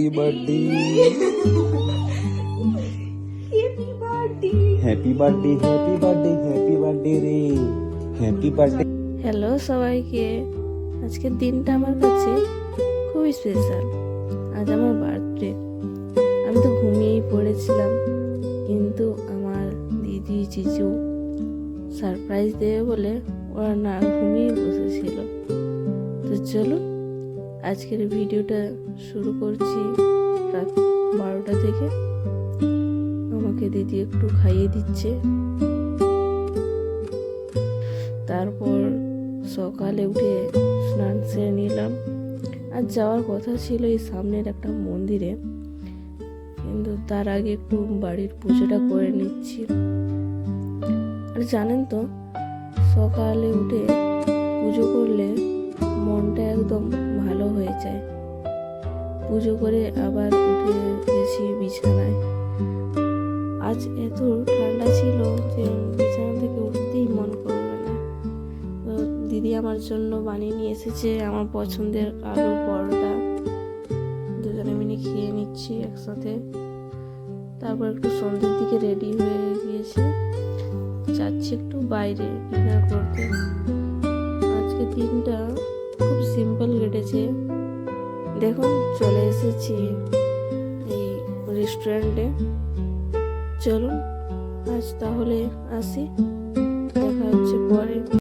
Happy birthday, happy birthday, happy birthday, happy birthday রে, happy birthday. Hello সবাইকে, আজকের দিনটা আমার কাছে খুবই স্পেশাল। আজ আমার বার্থডে। আমি তো ঘুমিয়েই পড়েছিলাম, কিন্তু আমার দিদি জিজু সারপ্রাইজ দেবে বলে ওরা না ঘুমিয়ে বসেছিল। তো চলুন আজকের ভিডিওটা শুরু করছি রাত 12টা থেকে। আমাকে দিদি একটু খাইয়ে দিচ্ছে। তারপর সকালে উঠে স্নান সেরে নিলাম। আর যাওয়ার কথা ছিল এই সামনের একটা মন্দিরে, কিন্তু তার আগে একটু বাড়ির পুজোটা করে নিচ্ছি। আর জানেন তো, সকালে উঠে পুজো করলে মনটা একদম ভালো হয়ে যায়। পুজো করে আবার উঠে গেছি বিছানায়। আজ এত ঠান্ডা ছিল যে বিছানা থেকে উঠতেই মন করবে না। তো দিদি আমার জন্য বানিয়ে নিয়ে এসেছে আমার পছন্দের আলুর পরোটা। দুজনে মিলে খেয়ে নিচ্ছি একসাথে। তারপর একটু সন্ধ্যের দিকে রেডি হয়ে গিয়েছি, যাচ্ছি একটু বাইরে ডিনার করতে। আজকে দিনটা খুব সিম্পল কেটেছে। দেখুন চলে এসেছি এই রেস্টুরেন্টে। চলুন আজ তাহলে আসি, দেখা হচ্ছে পরে।